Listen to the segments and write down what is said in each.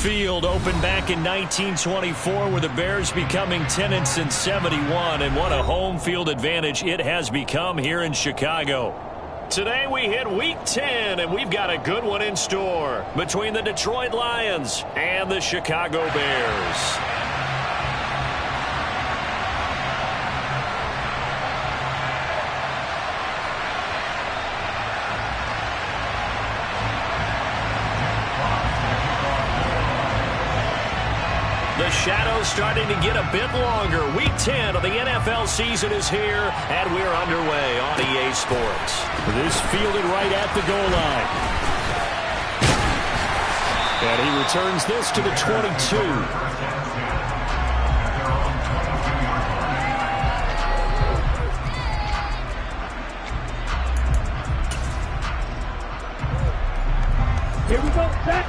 Field opened back in 1924 with the Bears becoming tenants in 71, and what a home field advantage it has become here in Chicago. Today we hit Week 10, and we've got a good one in store between the Detroit Lions and the Chicago Bears. The shadow's starting to get a bit longer. Week 10 of the NFL season is here, and we're underway on EA Sports. This fielded right at the goal line. And he returns this to the 22. Here we go, set.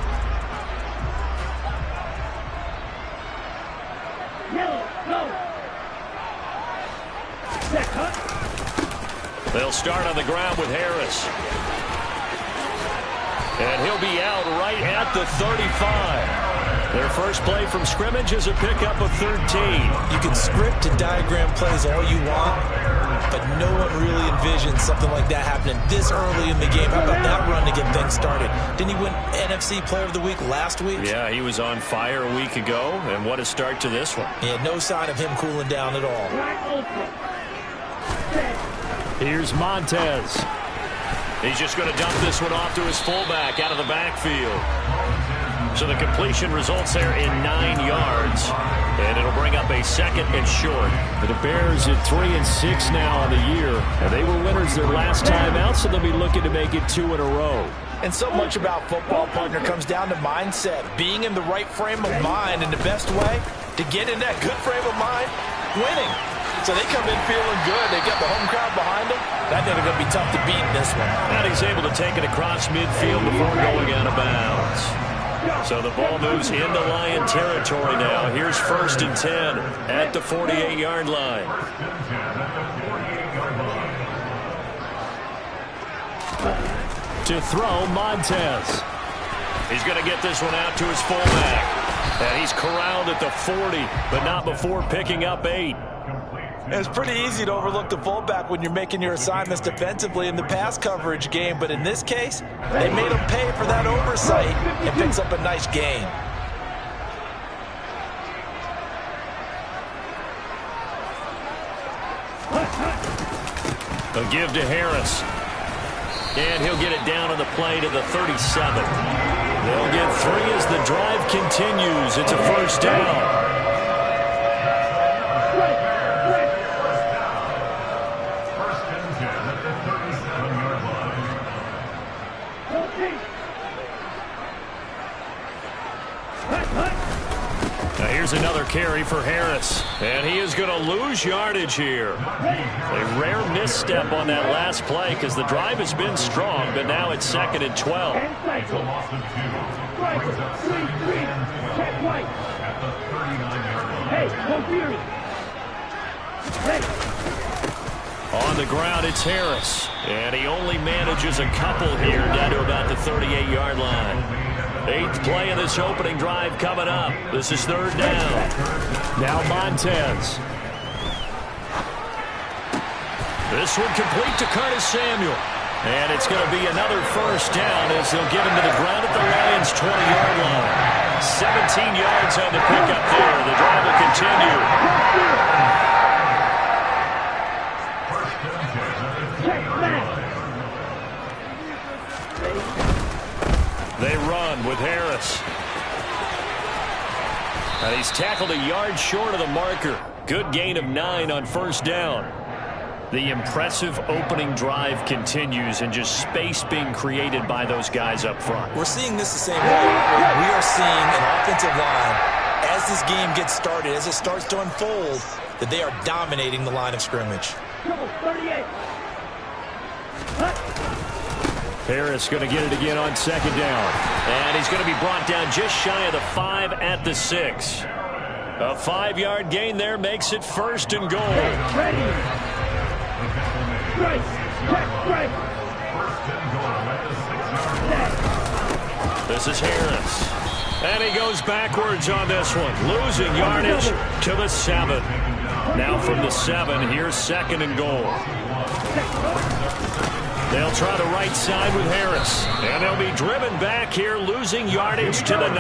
They'll start on the ground with Harris. And he'll be out right at the 35. Their first play from scrimmage is a pickup of 13. You can script and diagram plays all you want, but no one really envisions something like that happening this early in the game. How about that run to get things started? Didn't he win NFC Player of the Week last week? Yeah, he was on fire a week ago, and what a start to this one. Yeah, no sign of him cooling down at all. Here's Montez. He's just going to dump this one off to his fullback out of the backfield. So the completion results there in 9 yards, and it'll bring up a second and short. The Bears at 3-6 now on the year, and they were winners their last time out, so they'll be looking to make it 2 in a row. And so much about football, partner, comes down to mindset, being in the right frame of mind, and the best way to get in that good frame of mind, winning. So they come in feeling good. They got the home crowd behind them. I think they're going to be tough to beat in this one. And he's able to take it across midfield before going out of bounds. So the ball moves into Lion territory now. Here's 1st and 10 at the 48-yard line. To throw, Montez. He's going to get this one out to his fullback. And he's corralled at the 40, but not before picking up 8. It's pretty easy to overlook the fullback when you're making your assignments defensively in the pass coverage game, but in this case, they made him pay for that oversight and picks up a nice gain. A give to Harris. And he'll get it down on the play to the 37. They'll get 3 as the drive continues. It's a first down. Now here's another carry for Harris, and he is going to lose yardage here. A rare misstep on that last play because the drive has been strong, but now it's 2nd and 12. On the ground, it's Harris, and he only manages a couple here down to about the 38-yard line. 8th play of this opening drive coming up. This is 3rd down. Now Montez. This one complete to Curtis Samuel. And it's going to be another first down as they'll get him to the ground at the Lions' 20-yard line. 17 yards on the pickup there. The drive will continue. They run with Harris. And he's tackled a yard short of the marker. Good gain of 9 on 1st down. The impressive opening drive continues, and just space being created by those guys up front. We're seeing this the same way. We are seeing an offensive line, as this game gets started, as it starts to unfold, that they are dominating the line of scrimmage. Harris going to get it again on 2nd down. And he's going to be brought down just shy of the 5 at the 6. A 5-yard gain there makes it 1st and goal. This is Harris. And he goes backwards on this one, losing yardage to the 7. Now from the 7, here's 2nd and goal. They'll try the right side with Harris. And they'll be driven back here, losing yardage to the 9.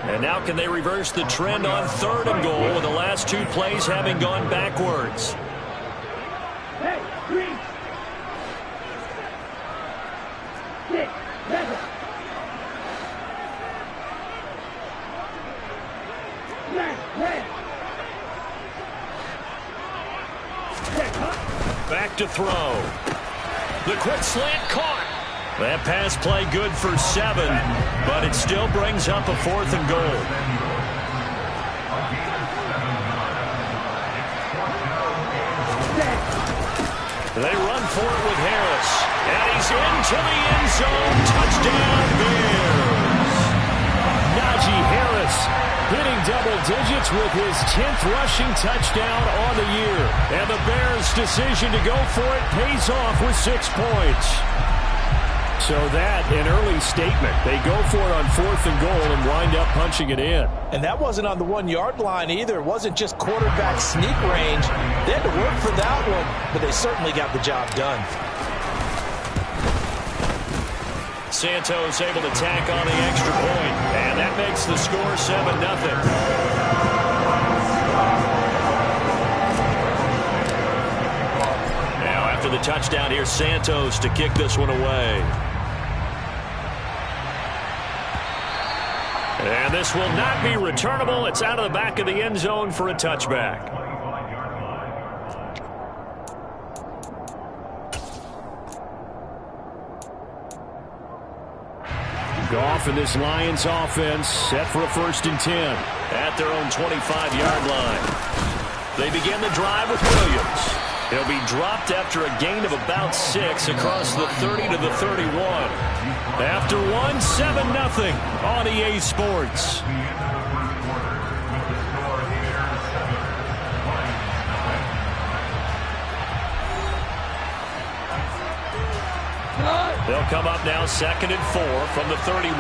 And now can they reverse the trend on 3rd and goal with the last 2 plays having gone backwards? Hey, 3, 6, 7. Back to throw. The quick slant caught. That pass play good for 7, but it still brings up a 4th and goal. They run for it with Harris. And he's into the end zone. Touchdown, Bears. Najee Harris hitting double digits with his 10th rushing touchdown on the year. And the Bears' decision to go for it pays off with 6 points. So that, an early statement. They go for it on 4th and goal and wind up punching it in. And that wasn't on the 1-yard line either. It wasn't just quarterback sneak range. They had to work for that one, but they certainly got the job done. Santos able to tack on the extra point, and that makes the score 7-0. Now after the touchdown, here's Santos to kick this one away. And this will not be returnable. It's out of the back of the end zone for a touchback. Goff and this Lions offense set for a 1st and 10. At their own 25-yard line. They begin the drive with Williams. He'll be dropped after a gain of about 6 across the 30 to the 31. After 1, 7-0 on EA Sports. They'll come up now 2nd and 4 from the 31.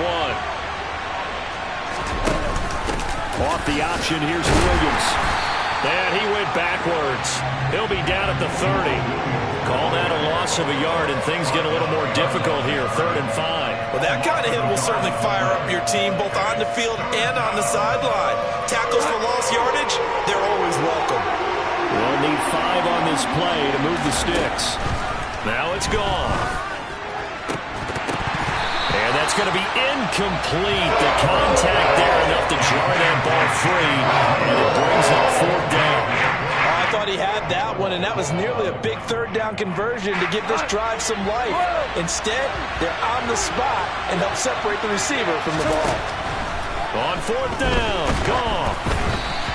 Off the option, here's Williams. And he went backwards. He'll be down at the 30. Call that a loss of a yard, and things get a little more difficult here, 3rd and 5. Well, that kind of hit will certainly fire up your team, both on the field and on the sideline. Tackles for lost yardage, they're always welcome. We'll need 5 on this play to move the sticks. Now it's gone. And that's going to be incomplete. The contact there enough to jar that ball free, and it brings up 4th down. I thought he had that one, and that was nearly a big 3rd down conversion to give this drive some life. Instead, they're on the spot and help separate the receiver from the ball. On 4th down, gone.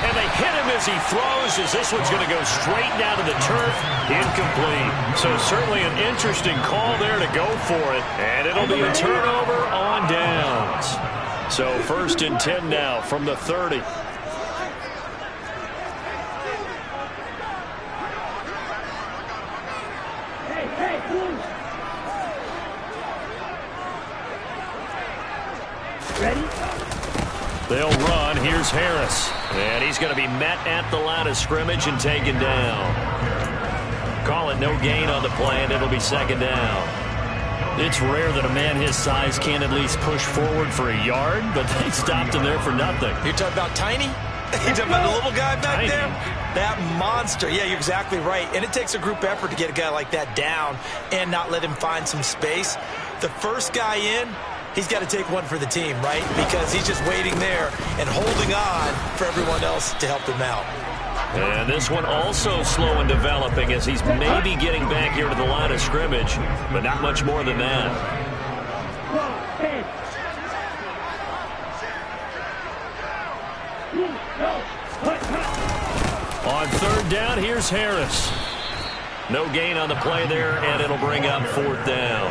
And they hit him as he throws, as this one's going to go straight down to the turf. Incomplete. So certainly an interesting call there to go for it. And it'll be a turnover on downs. So 1st and 10 now from the 30. Ready? They'll run. Here's Harris. And he's going to be met at the line of scrimmage and taken down. Call it no gain on the play, and it'll be 2nd down. It's rare that a man his size can't at least push forward for a yard, but they stopped him there for nothing. You're talking about Tiny? You're talking about the little guy back Tiny. there? That monster. Yeah, you're exactly right. And it takes a group effort to get a guy like that down and not let him find some space. The first guy in, he's got to take one for the team, right? Because he's just waiting there and holding on for everyone else to help him out. And this one also slow in developing as he's maybe getting back here to the line of scrimmage, but not much more than that. On 3rd down, here's Harris. No gain on the play there, and it'll bring up 4th down.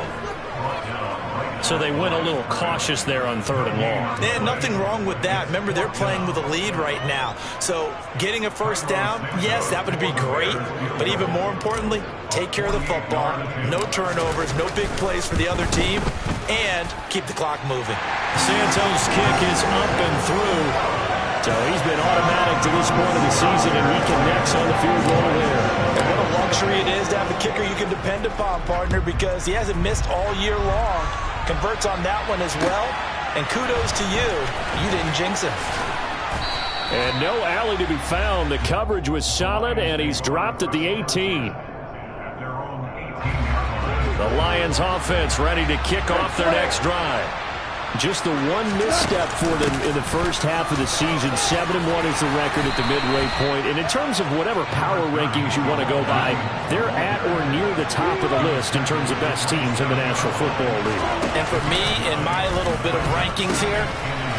So they went a little cautious there on 3rd and long. And nothing wrong with that. Remember, they're playing with a lead right now. So getting a 1st down, yes, that would be great. But even more importantly, take care of the football. No turnovers, no big plays for the other team. and keep the clock moving. Santos' kick is up and through. So he's been automatic to this point of the season, and he connects on the field goal there. And what a luxury it is to have a kicker you can depend upon, partner, because he hasn't missed all year long. Converts on that one as well. And kudos to you. You didn't jinx him. And no alley to be found. The coverage was solid, and he's dropped at the 18. The Lions offense ready to kick off their next drive. Just the one misstep for them in the first half of the season. 7-1 is the record at the midway point. And in terms of whatever power rankings you want to go by, they're at or near the top of the list in terms of best teams in the National Football League. And for me, in my little bit of rankings here,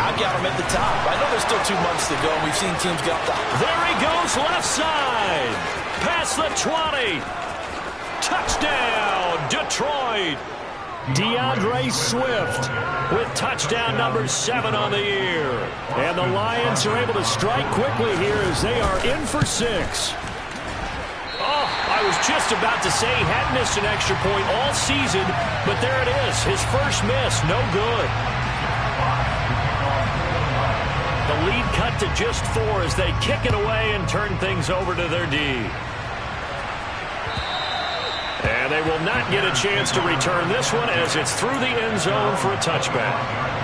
I've got them at the top. I know there's still 2 months to go. We've seen teams get up top. There he goes, left side. Past the 20. Touchdown, Detroit. DeAndre Swift with touchdown number 7 on the year. And the Lions are able to strike quickly here as they are in for 6. Oh, I was just about to say he hadn't missed an extra point all season, but there it is. His first miss, no good. The lead cut to just 4 as they kick it away and turn things over to their D. And they will not get a chance to return this one as it's through the end zone for a touchback.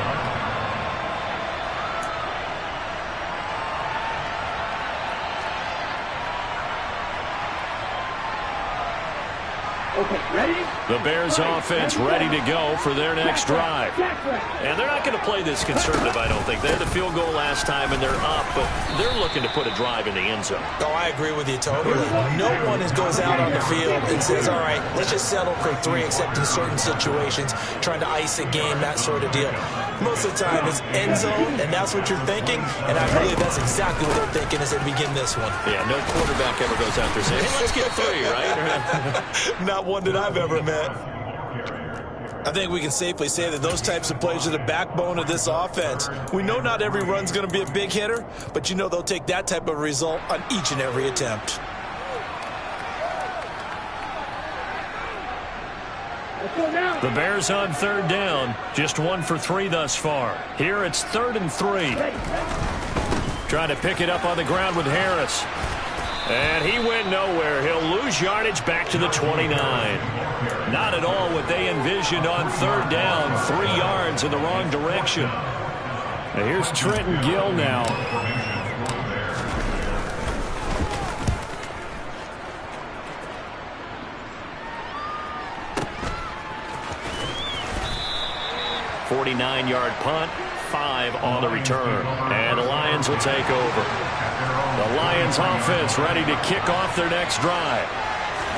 Okay, ready? The Bears offense ready to go for their next drive. And they're not going to play this conservative, I don't think. They had the field goal last time, and they're up, but they're looking to put a drive in the end zone. Oh, I agree with you totally. No one goes out on the field and says, all right, let's just settle for 3, except in certain situations, trying to ice a game, that sort of deal. Most of the time, it's end zone, and that's what you're thinking, and I believe that's exactly what they're thinking as they begin this one. Yeah, no quarterback ever goes out there saying, hey, let's get 3, right? Not one that I've ever met. I think we can safely say that those types of plays are the backbone of this offense. We know not every run's going to be a big hitter, but you know they'll take that type of result on each and every attempt. The Bears on 3rd down. Just 1 for 3 thus far. Here it's 3rd and 3. Trying to pick it up on the ground with Harris. And he went nowhere. He'll lose yardage back to the 29. Not at all what they envisioned on 3rd down. 3 yards in the wrong direction. Now here's Trenton Gill now. .49-yard punt, 5 on the return. And the Lions will take over. The Lions offense ready to kick off their next drive.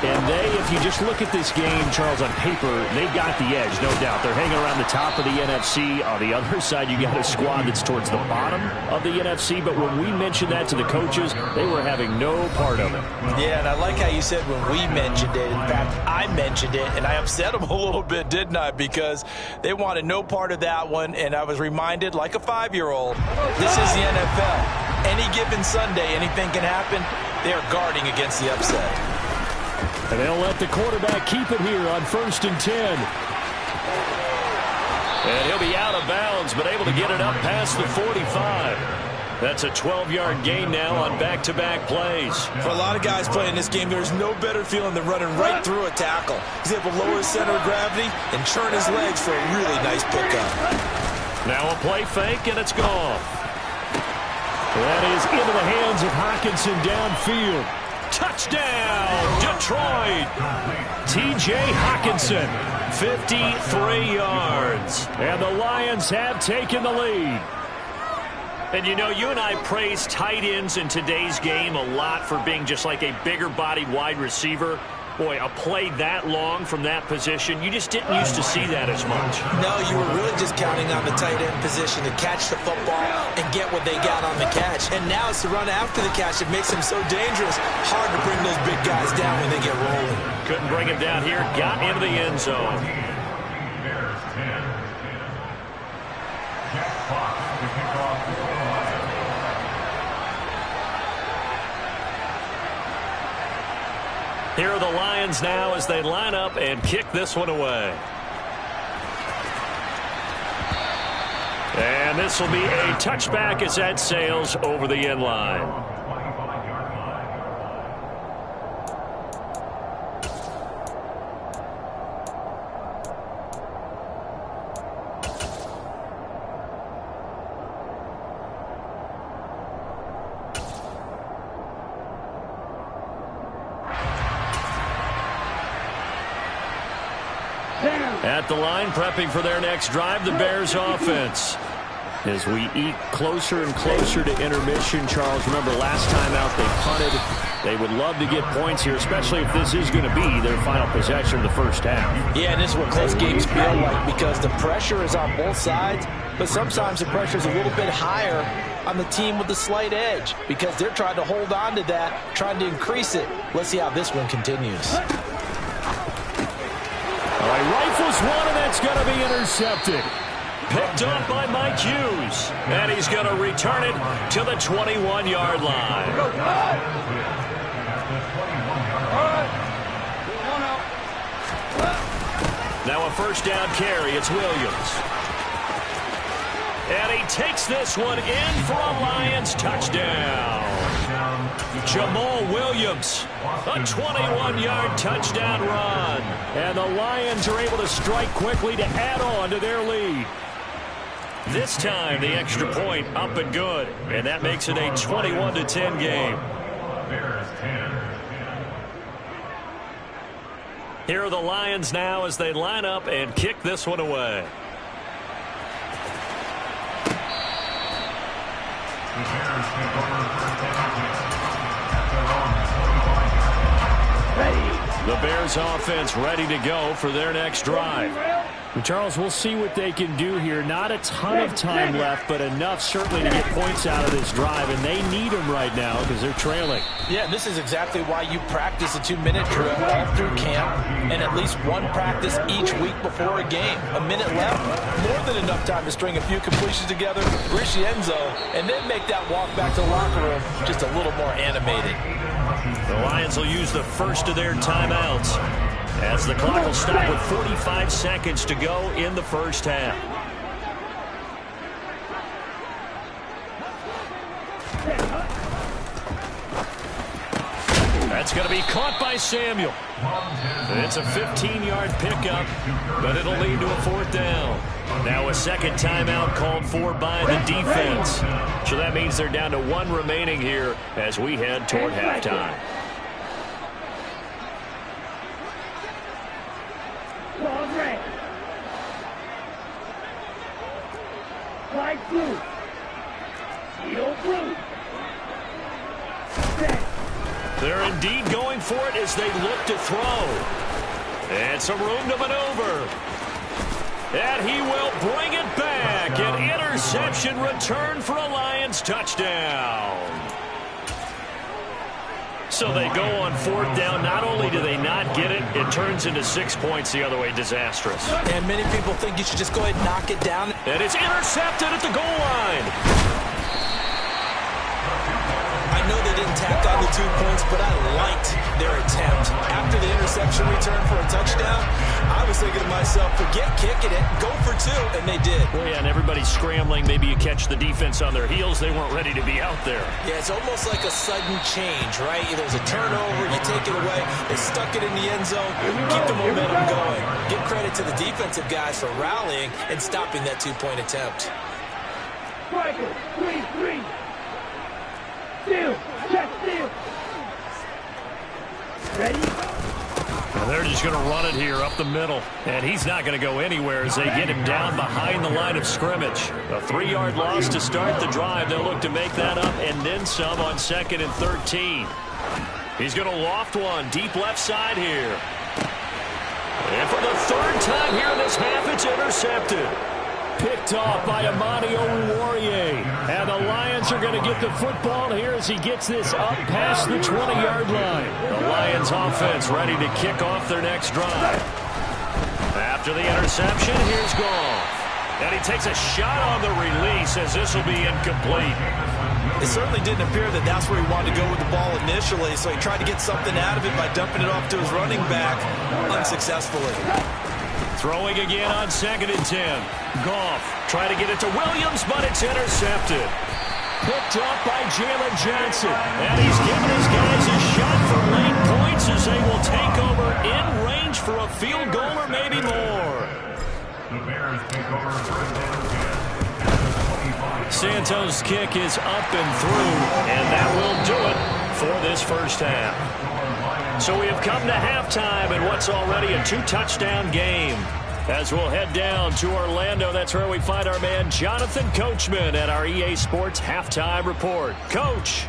And they, if you just look at this game, Charles, on paper, they got the edge, no doubt. They're hanging around the top of the NFC. On the other side, you got a squad that's towards the bottom of the NFC. But when we mentioned that to the coaches, they were having no part of it. Yeah, and I like how you said when we mentioned it. In fact, I mentioned it, and I upset them a little bit, didn't I? Because they wanted no part of that one, and I was reminded, like a 5-year-old, this is the NFL. Any given Sunday, anything can happen. They are guarding against the upset. And they'll let the quarterback keep it here on 1st and 10. And he'll be out of bounds, but able to get it up past the 45. That's a 12-yard gain now on back-to-back plays. For a lot of guys playing this game, there's no better feeling than running right through a tackle. He's able to lower his center of gravity and turn his legs for a really nice pickup. Now a play fake, and it's gone. That is into the hands of Hockenson downfield. Touchdown, Detroit! T.J. Hockenson, 53 yards. And the Lions have taken the lead. And, you know, you and I praise tight ends in today's game a lot for being just like a bigger-bodied wide receiver. Boy, a play that long from that position, you just didn't used to see that as much. No, you were really just counting on the tight end position to catch the football and get what they got on the catch. And now it's the run after the catch that makes them so dangerous. Hard to bring those big guys down when they get rolling. Couldn't bring him down here, got into the end zone. Here are the Lions now as they line up and kick this one away. And this will be a touchback as that sails over the end line. At the line, prepping for their next drive, the Bears offense. As we eke closer and closer to intermission, Charles, remember last time out they punted. They would love to get points here, especially if this is going to be their final possession of the first half. Yeah, and this is what close games feel like because the pressure is on both sides, but sometimes the pressure is a little bit higher on the team with the slight edge because they're trying to hold on to that, trying to increase it. Let's see how this one continues. All right, rifles one, and that's going to be intercepted. Picked up by Mike Hughes. And he's going to return it to the 21-yard line. Now a first down carry. It's Williams. And he takes this one in for a Lions touchdown. Jamal Williams, a 21-yard touchdown run. And the Lions are able to strike quickly to add on to their lead. This time the extra point up and good. And that makes it a 21-10 game. Here are the Lions now as they line up and kick this one away. The Bears offense ready to go for their next drive. And Charles, we'll see what they can do here. Not a ton of time left, but enough certainly to get points out of this drive, and they need them right now because they're trailing. Yeah, this is exactly why you practice a 2-minute drill all through camp and at least one practice each week before a game. A minute left, more than enough time to string a few completions together, reach the end zone, and then make that walk back to the locker room just a little more animated. The Lions will use the first of their timeouts as the clock will stop with 45 seconds to go in the first half. That's going to be caught by Samuel. It's a 15-yard pickup, but it'll lead to a fourth down. Now a second timeout called for by the defense. So that means they're down to one remaining here as we head toward halftime. Flag blue. Steel blue. They're indeed going for it as they look to throw. And some room to maneuver. And he will bring it back. An interception return for a Lions touchdown. So they go on fourth down. Not only do they not get it, it turns into 6 points the other way. Disastrous. And many people think you should just go ahead and knock it down. And it's intercepted at the goal line. I know they didn't tack on the 2 points, but I liked their attempt. After the interception return for a touchdown, I was thinking to myself, forget kicking it, go for 2, and they did. Well, yeah, and everybody's scrambling. Maybe you catch the defense on their heels. They weren't ready to be out there. Yeah, it's almost like a sudden change, right? There's a turnover, you take it away, they stuck it in the end zone, keep the momentum going. Give credit to the defensive guys for rallying and stopping that 2-point attempt. Striker, 3-3. Steal, check steal. Ready? Well, they're just going to run it here up the middle. And he's not going to go anywhere as they get him down behind the line of scrimmage. A 3-yard loss to start the drive. They'll look to make that up and then some on 2nd and 13. He's going to loft one deep left side here. And for the third time here in this half, it's intercepted. Picked off by Amani Oruwariye. And the Lions are going to get the football here as he gets this up past the 20-yard line. The Lions offense ready to kick off their next drive. After the interception, here's Goff. And he takes a shot on the release as this will be incomplete. It certainly didn't appear that that's where he wanted to go with the ball initially, so he tried to get something out of it by dumping it off to his running back unsuccessfully. Throwing again on 2nd and 10. Goff trying to get it to Williams, but it's intercepted. Picked up by Jalen Johnson. And he's giving his guys a shot for late points as they will take over in range for a field goal or maybe more. The Bears take over first down 10. Santos' kick is up and through, and that will do it for this first half. So we have come to halftime in what's already a 2-touchdown game. As we'll head down to Orlando, that's where we find our man Jonathan Coachman at our EA Sports Halftime Report. Coach.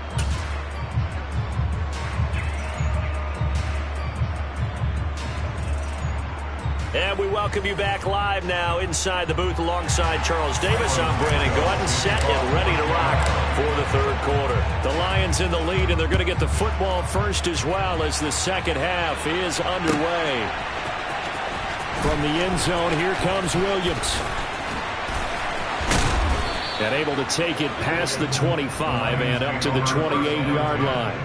And we welcome you back live now inside the booth alongside Charles Davis. I'm Brandon Gordon, set and ready to rock for the third quarter. The Lions in the lead, and they're going to get the football first as well as the second half is underway. From the end zone, here comes Williams. And able to take it past the 25 and up to the 28-yard line.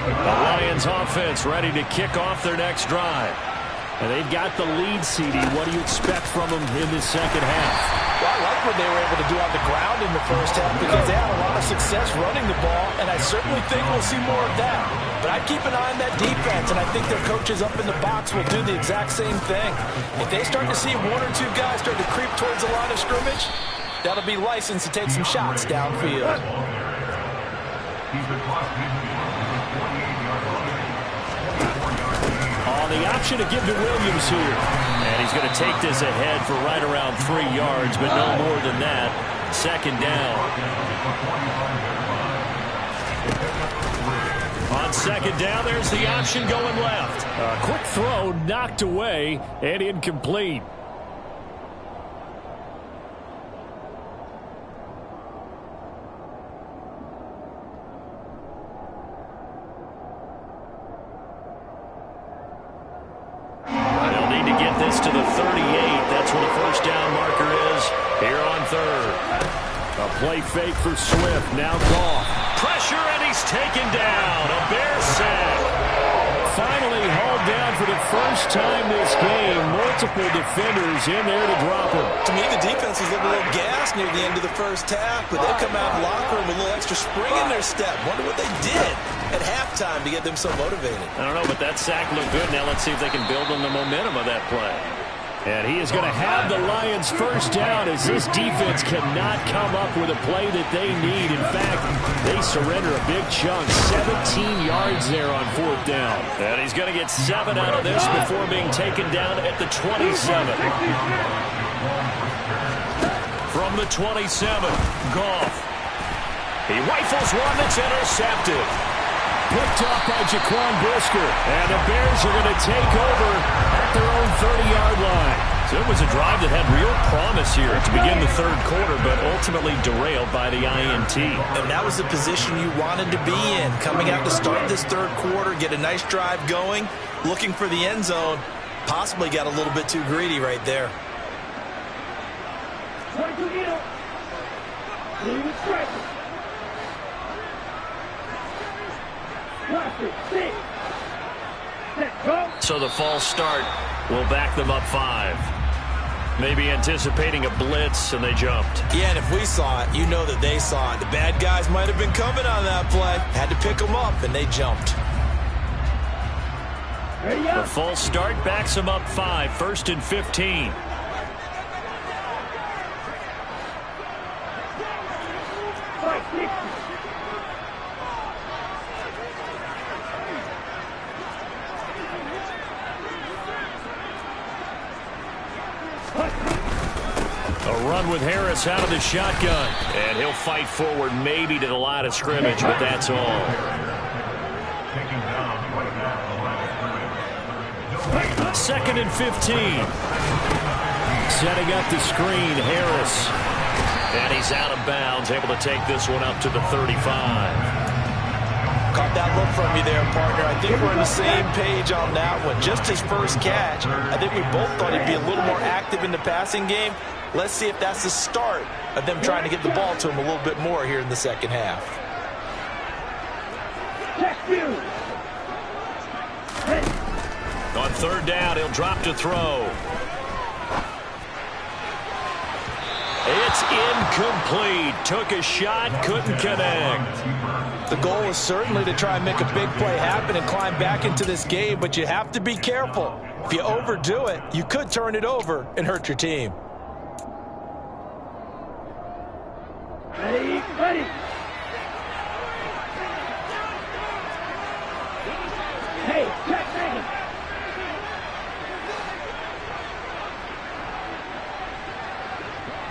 The Lions offense ready to kick off their next drive. And they've got the lead, CD. What do you expect from them in this second half? Well, I like what they were able to do on the ground in the first half because they had a lot of success running the ball, and I certainly think we'll see more of that. But I'd keep an eye on that defense, and I think their coaches up in the box will do the exact same thing. If they start to see one or two guys start to creep towards the line of scrimmage, that'll be license to take some shots downfield. The option to give to Williams here. And he's going to take this ahead for right around 3 yards, but no more than that. Second down. On second down, there's the option going left. A quick throw knocked away and incomplete. To the 38. That's where the first down marker is here on third. A play fake for Swift. Now Goff. Pressure, and he's taken down. A Bear sack. Finally hauled down for the first time this game. Multiple defenders in there to drop him. To me, the defense was looking a little gassed near the end of the first half, but they come out of the locker room with a little extra spring in their step. Wonder what they did at halftime to get them so motivated. I don't know, but that sack looked good. Now let's see if they can build on the momentum of that play. And he is going to have the Lions first down as this defense cannot come up with a play that they need. In fact, they surrender a big chunk, 17 yards there on fourth down. And he's going to get 7 out of this before being taken down at the 27. From the 27, Goff. He rifles one that's intercepted. Picked up by Jaquan Brisker. And the Bears are going to take over at their own 30-yard line. So it was a drive that had real promise here to begin the third quarter, but ultimately derailed by the INT. And that was the position you wanted to be in. Coming out to start this third quarter, get a nice drive going, looking for the end zone. Possibly got a little bit too greedy right there. So the false start will back them up 5. Maybe anticipating a blitz, and they jumped. Yeah, and if we saw it, you know that they saw it. The bad guys might have been coming on that play. Had to pick them up, and they jumped. The false start backs them up 5, 1st and 15. A run with Harris out of the shotgun. And he'll fight forward maybe to the line of scrimmage, but that's all. Second and 15. Setting up the screen, Harris. And he's out of bounds, able to take this one up to the 35. Caught that look from you there, partner. I think we're on the same page on that one. Just his first catch. I think we both thought he'd be a little more active in the passing game. Let's see if that's the start of them trying to get the ball to him a little bit more here in the second half. On third down, he'll drop to throw. It's incomplete. Took a shot, couldn't connect. The goal is certainly to try and make a big play happen and climb back into this game, but you have to be careful. If you overdo it, you could turn it over and hurt your team. Ready, ready. Hey, check Megan.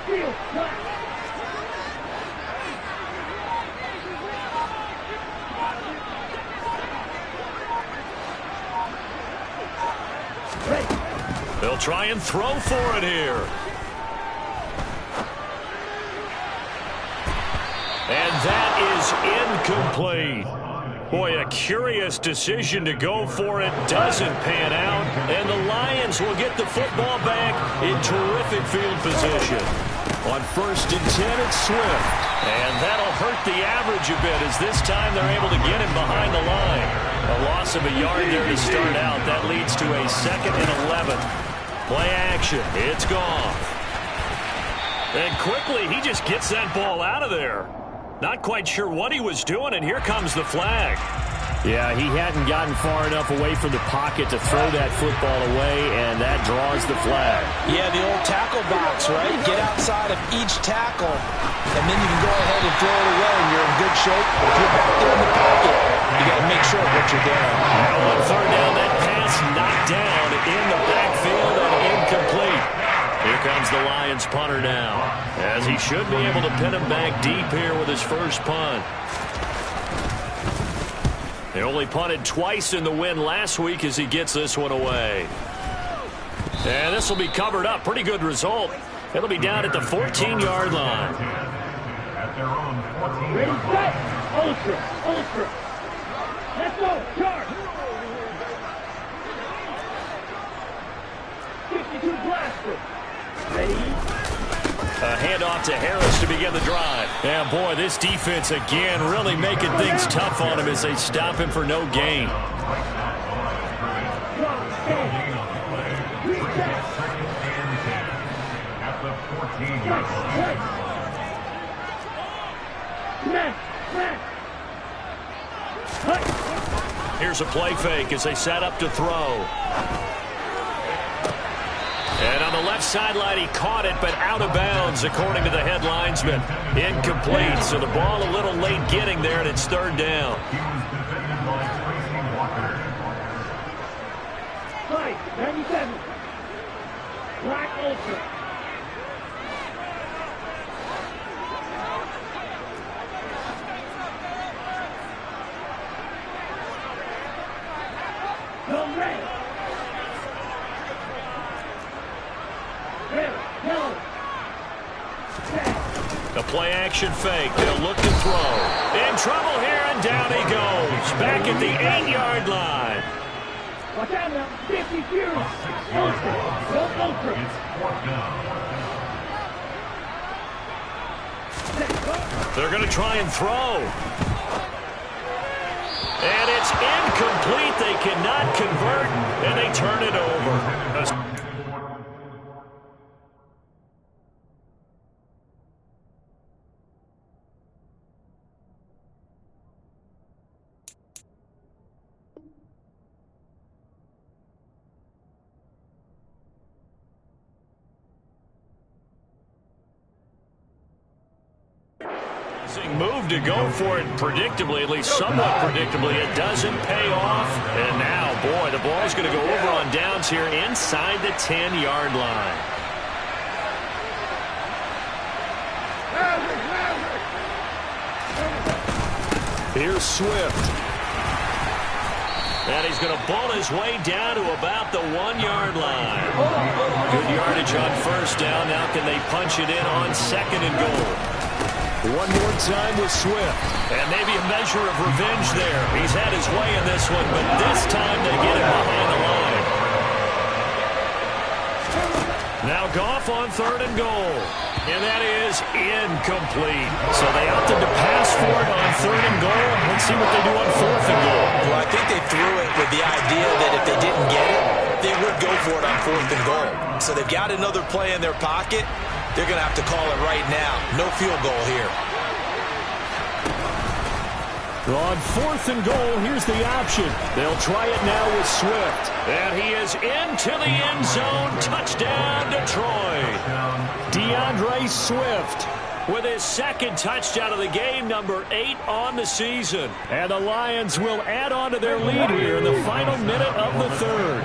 Field, flat. Ready. They'll try and throw for it here. And that is incomplete. Boy, a curious decision to go for it. Doesn't pan out. And the Lions will get the football back in terrific field position. On 1st and 10, it's Swift. And that'll hurt the average a bit as this time they're able to get him behind the line. A loss of a yard there to start out. That leads to a 2nd and 11. Play action. It's gone. And quickly, he just gets that ball out of there. Not quite sure what he was doing, and here comes the flag. Yeah, he hadn't gotten far enough away from the pocket to throw that football away, and that draws the flag. Yeah, the old tackle box, right? Get outside of each tackle, and then you can go ahead and throw it away, and you're in good shape. But if you're back there in the pocket, you got to make sure of what you're doing. Now on third down, that pass knocked down in the backfield and incomplete. Here comes the Lions punter now, as he should be able to pin him back deep here with his first punt. He only punted twice in the win last week as he gets this one away. And this will be covered up. Pretty good result. It'll be down at the 14-yard line. At their own 14. Ready, set. Ultra, ultra. Let's go, charge. 52 blaster. Ready. A handoff to Harris to begin the drive. Yeah, boy, this defense again really making things tough on him as they stop him for no gain. At the 14-yard line. Here's a play fake as they set up to throw. And on the left sideline, he caught it, but out of bounds, according to the head linesman. Incomplete, so the ball a little late getting there, and it's third down. He was defended by Tracy Walker. 97. Black Ultra. Go red. A play-action fake. They'll look to throw. In trouble here, and down he goes. Back at the 8-yard line. Watch out now. 50 Fury. Ultra. Go Ultra. It's 4th down. They're going to try and throw. And it's incomplete. They cannot convert, and they turn it over. Move to go for it predictably, at least somewhat predictably. It doesn't pay off. And now, boy, the ball's going to go over on downs here inside the 10-yard line. Here's Swift. And he's going to ball his way down to about the 1-yard line. Good yardage on first down. Now can they punch it in on 2nd and goal? One more time with Swift. And maybe a measure of revenge there. He's had his way in this one, but this time they get him behind the line. Now Goff on 3rd and goal. And that is incomplete. So they opted to pass for it on 3rd and goal. Let's see what they do on 4th and goal. Well, I think they threw it with the idea that if they didn't get it, they for it on 4th and goal. So they've got another play in their pocket. They're going to have to call it right now. No field goal here. On 4th and goal, here's the option. They'll try it now with Swift. And he is into the end zone. Touchdown, Detroit. DeAndre Swift with his second touchdown of the game, number 8 on the season. And the Lions will add on to their lead here in the final minute of the third.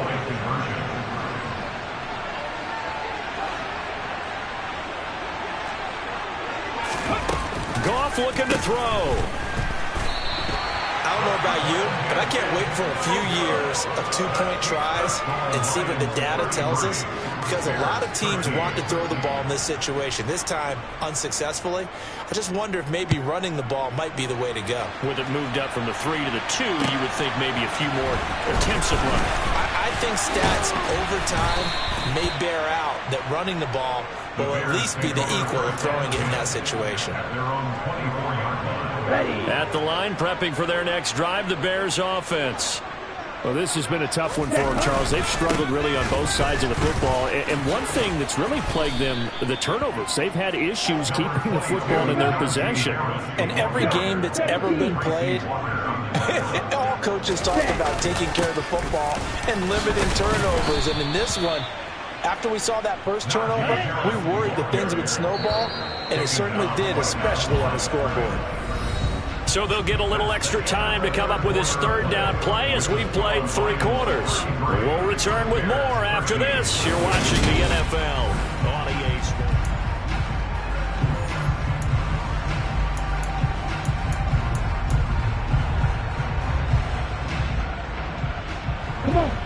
Goff looking to throw. I don't know about you, but I can't wait for a few years of two-point tries and see what the data tells us, because a lot of teams want to throw the ball in this situation. This time, unsuccessfully. I just wonder if maybe running the ball might be the way to go. With it moved up from the 3 to the 2, you would think maybe a few more attempts at running. I think stats over time may bear out that running the ball will at least be the equal of throwing it in that situation. At the line, prepping for their next drive, the Bears offense. Well, this has been a tough one for them, Charles. They've struggled really on both sides of the football. And one thing that's really plagued them, the turnovers. They've had issues keeping the football in their possession. And every game that's ever been played, all coaches talk about taking care of the football and limiting turnovers. And in this one, after we saw that first turnover, we worried that things would snowball, and it certainly did, especially on the scoreboard. So they'll get a little extra time to come up with his third down play as we've played 3 quarters. We'll return with more after this. You're watching the NFL on EA Sports.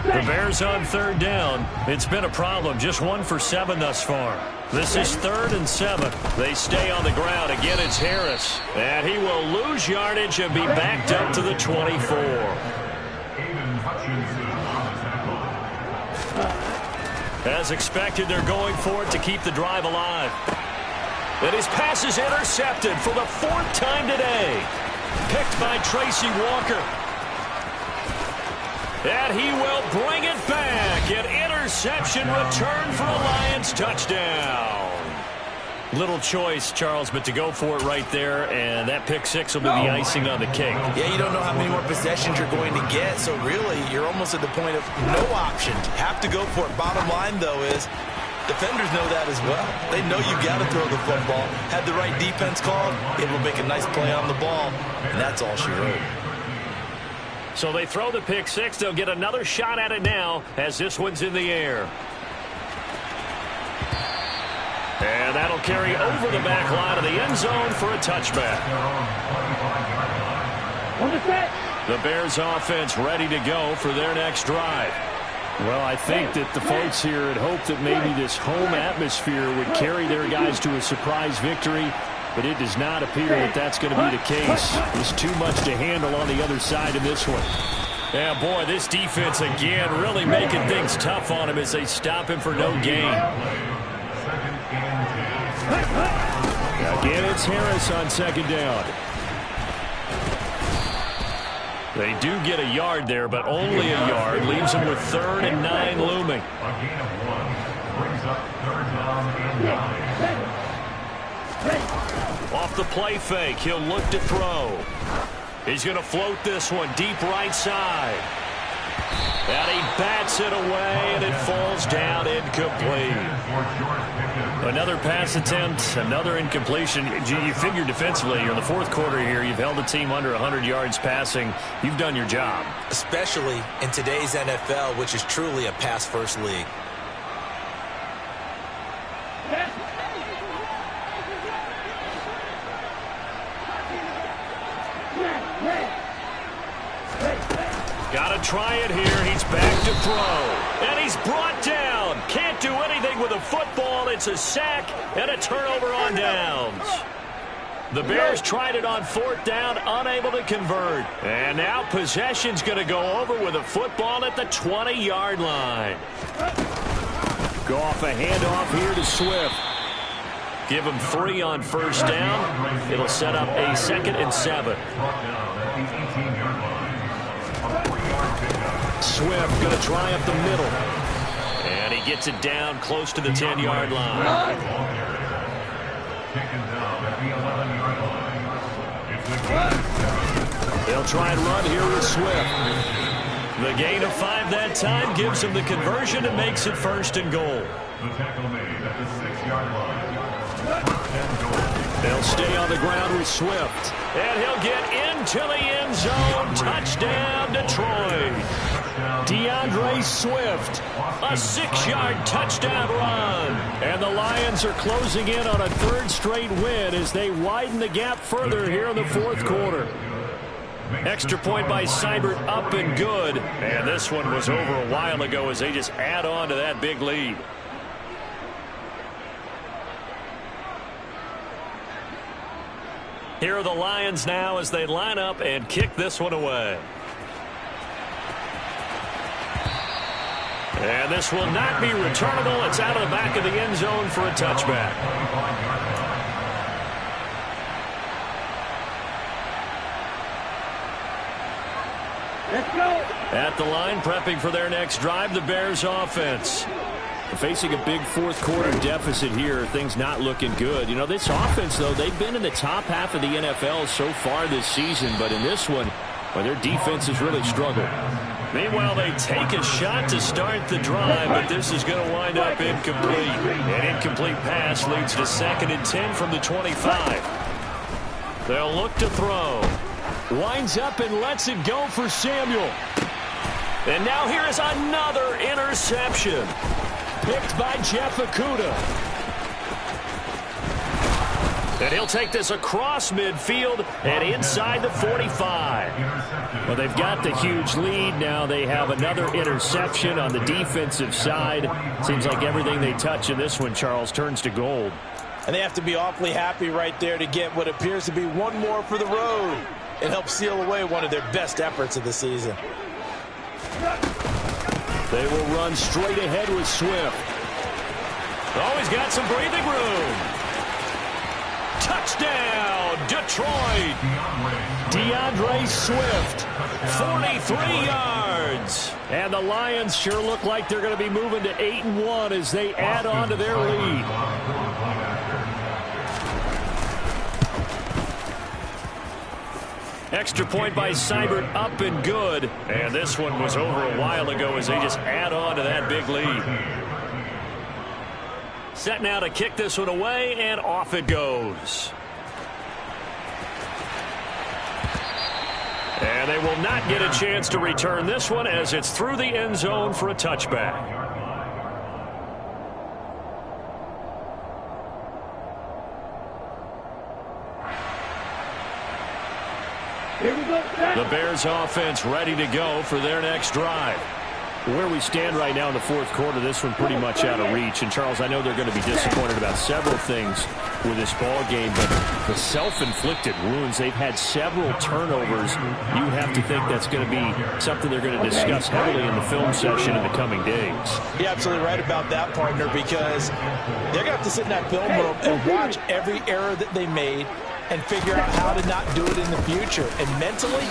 The Bears on 3rd down. It's been a problem. Just 1 for 7 thus far. This is 3rd and 7. They stay on the ground. Again, it's Harris. And he will lose yardage and be backed up to the 24. As expected, they're going for it to keep the drive alive. And his pass is intercepted for the 4th time today. Picked by Tracy Walker. And he will bring it back. An interception return for a Lions touchdown. Little choice, Charles, but to go for it right there, and that pick 6 will be the icing on the cake. Yeah, you don't know how many more possessions you're going to get, so really you're almost at the point of no options. Have to go for it. Bottom line, though, is defenders know that as well. They know you got to throw the football. Had the right defense called, it will make a nice play on the ball, and that's all she wrote. So they throw the pick 6. They'll get another shot at it now as this one's in the air. And that'll carry over the back line of the end zone for a touchback. The Bears offense ready to go for their next drive. Well, I think that the folks here had hoped that maybe this home atmosphere would carry their guys to a surprise victory. But it does not appear that that's going to be the case. There's too much to handle on the other side of this one. Yeah, boy, this defense again really making things tough on him as they stop him for no gain. Again, it's Harris on 2nd down. They do get a yard there, but only a yard. Leaves them with 3rd and 9 looming. A gain of 1 brings up 3rd down and 9. Off the play fake, he'll look to throw. He's going to float this one deep right side. And he bats it away, and it falls down incomplete. Another pass attempt, another incompletion. You figure defensively, in the 4th quarter here, you've held the team under 100 yards passing. You've done your job. Especially in today's NFL, which is truly a pass-first league. Got to try it here. He's back to throw. And he's brought down. Can't do anything with a football. It's a sack and a turnover on downs. The Bears tried it on 4th down, unable to convert. And now possession's going to go over with a football at the 20-yard line. Goff a handoff here to Swift. Give him 3 on 1st down. It'll set up a 2nd and 7. Swift going to try up the middle. gets it down close to the 10-yard line. Taken down at the 11-yard line. It's a They'll try and run here with Swift. The gain of 5 that time gives him the conversion and makes it 1st and goal. The tackle made at the 6-yard line. 1st and goal. They'll stay on the ground with Swift. And he'll get into the end zone. Touchdown, Detroit. DeAndre Swift, A 6-yard touchdown run. and the Lions are closing in on a 3rd straight win as they widen the gap further here in the 4th quarter. Extra point by Seibert, up and good. And this one was over a while ago as they just add on to that big lead. Here are the Lions now as they line up and kick this one away. And this will not be returnable. It's out of the back of the end zone for a touchback. Let's go. At the line, prepping for their next drive, the Bears offense. Facing a big 4th quarter deficit here, things not looking good. You know, this offense, though, they've been in the top half of the NFL so far this season, but in this one, well, their defense has really struggled. Meanwhile, they take a shot to start the drive, but this is going to wind up incomplete. An incomplete pass leads to 2nd and 10 from the 25. They'll look to throw. Winds up and lets it go for Samuel. And now here is another interception. Picked by Jeff Okudah. And he'll take this across midfield and inside the 45. Well, they've got the huge lead. Now they have another interception on the defensive side. Seems like everything they touch in this one, Charles, turns to gold. And they have to be awfully happy right there to get what appears to be one more for the road and help seal away one of their best efforts of the season. They will run straight ahead with Swift. Oh, he's got some breathing room. Touchdown, Detroit. DeAndre Swift, 43 yards. and the Lions sure look like they're going to be moving to 8-1 as they add on to their lead. Extra point by Seibert, up and good. And this one was over a while ago as they just add on to that big lead. Set now to kick this one away, and off it goes. And they will not get a chance to return this one as it's through the end zone for a touchback. Here we go. The Bears offense ready to go for their next drive. Where we stand right now in the 4th quarter, this one pretty much out of reach. And, Charles, I know they're going to be disappointed about several things with this ball game, but the self-inflicted wounds, they've had several turnovers. You have to think that's going to be something they're going to discuss heavily in the film session in the coming days. You're absolutely right about that, partner, because they're going to have to sit in that film room and watch every error that they made and figure out how to not do it in the future. And mentally,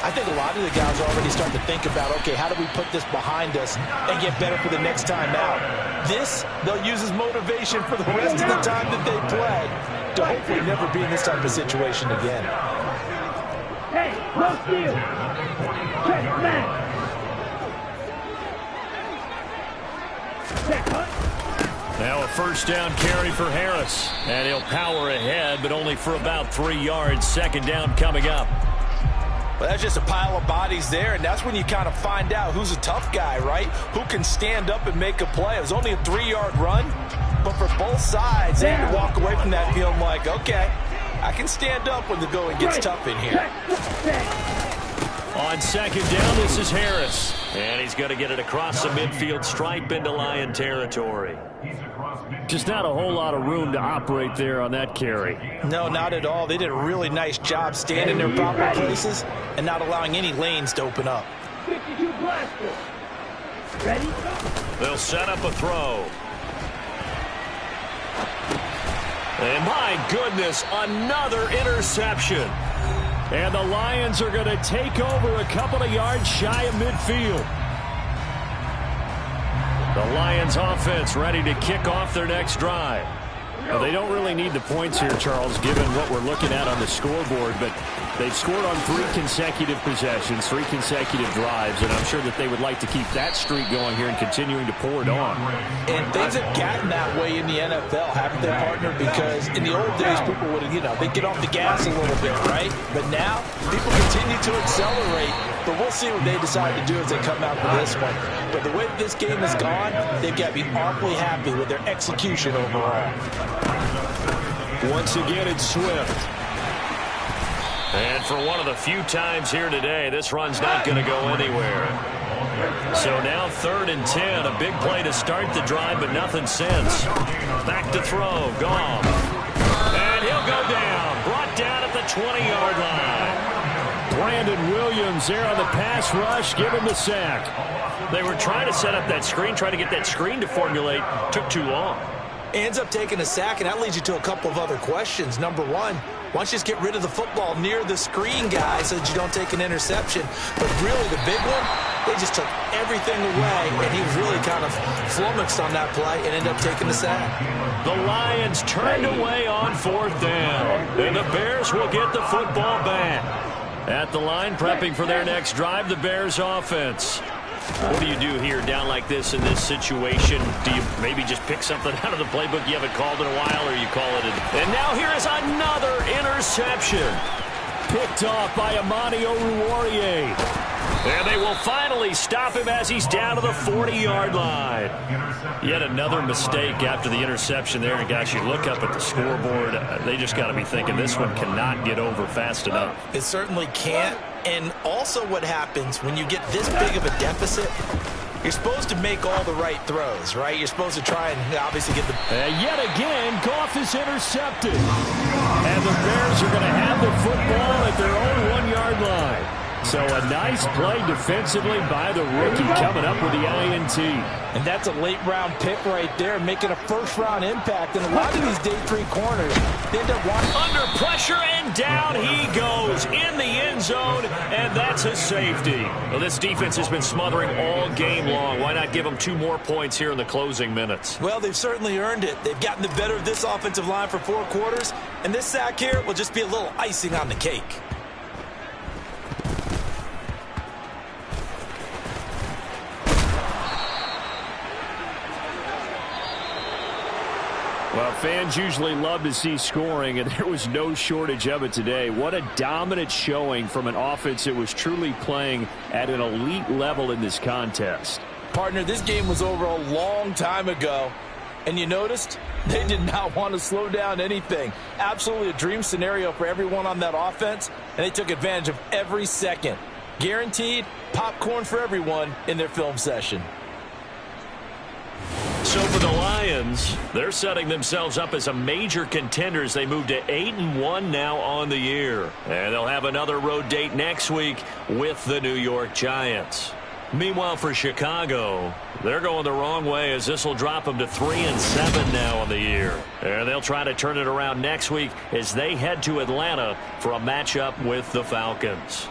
I think a lot of the guys are already starting to think about, okay, how do we put this behind us and get better for the next time out? This, they'll use as motivation for the rest of the time that they play to hopefully never be in this type of situation again. Hey, no steal. Check, man. Check, hunt. Now a first down carry for Harris. And he'll power ahead, but only for about 3 yards. Second down coming up. Well, that's just a pile of bodies there, and that's when you kind of find out who's a tough guy, right? Who can stand up and make a play. It was only a 3-yard run, but for both sides, they had to walk away from that feeling like, okay, I can stand up when the going gets tough in here. On second down, this is Harris. And he's going to get it across the midfield stripe into Lion territory. Just not a whole lot of room to operate there on that carry. No, not at all. They did a really nice job standing in their proper places and not allowing any lanes to open up. 52 blaster. Ready? They'll set up a throw. And my goodness, another interception. And the Lions are going to take over a couple of yards shy of midfield. The Lions offense ready to kick off their next drive. Well, they don't really need the points here, Charles, given what we're looking at on the scoreboard, but they've scored on 3 consecutive possessions, 3 consecutive drives, and I'm sure that they would like to keep that streak going here and continuing to pour it on. And things have gotten that way in the NFL, haven't they, partner? Because in the old days, people would, they'd get off the gas a little bit, right? But now, people continue to accelerate, but we'll see what they decide to do as they come out for this one. But the way this game has gone, they've got to be awfully happy with their execution overall. Once again, it's Swift. And for one of the few times here today, this run's not going to go anywhere. So now 3rd and 10, a big play to start the drive, but nothing since. Back to throw, Goff. And he'll go down, brought down at the 20-yard line. Brandon Williams there on the pass rush, give him the sack. They were trying to set up that screen, trying to get that screen to formulate. Took too long. Ends up taking a sack, and that leads you to a couple of other questions. Number one, why don't you just get rid of the football near the screen guy so that you don't take an interception? But really, the big one, they just took everything away, and he was really kind of flummoxed on that play and ended up taking the sack. The Lions turned away on 4th down, and the Bears will get the football back. At the line, prepping for their next drive, the Bears offense. What do you do here down like this in this situation? Do you maybe just pick something out of the playbook you haven't called in a while, or you call it And now here is another interception. Picked off by Amani Oruwariye. And they will finally stop him as he's down to the 40-yard line. Yet another mistake after the interception there. And, guys, you look up at the scoreboard, they just got to be thinking this one cannot get over fast enough. It certainly can't. And also what happens when you get this big of a deficit, you're supposed to make all the right throws, right? You're supposed to try and obviously get the... Yet again, Goff is intercepted. And the Bears are going to have the football at their own 1-yard line. So a nice play defensively by the rookie coming up with the INT. And that's a late-round pick right there, making a first-round impact. And a lot of these day 3 corners, they end up under pressure, and down he goes in the end zone, and that's a safety. Well, this defense has been smothering all game long. Why not give them 2 more points here in the closing minutes? Well, they've certainly earned it. They've gotten the better of this offensive line for 4 quarters, and this sack here will just be a little icing on the cake. Well, fans usually love to see scoring, and there was no shortage of it today. What a dominant showing from an offense that was truly playing at an elite level in this contest. Partner, this game was over a long time ago, and you noticed they did not want to slow down anything. Absolutely a dream scenario for everyone on that offense, and they took advantage of every second. Guaranteed popcorn for everyone in their film session. So for the Lions, they're setting themselves up as a major contender as they move to 8-1 now on the year. And they'll have another road date next week with the New York Giants. Meanwhile, for Chicago, they're going the wrong way as this will drop them to 3-7 now on the year. And they'll try to turn it around next week as they head to Atlanta for a matchup with the Falcons.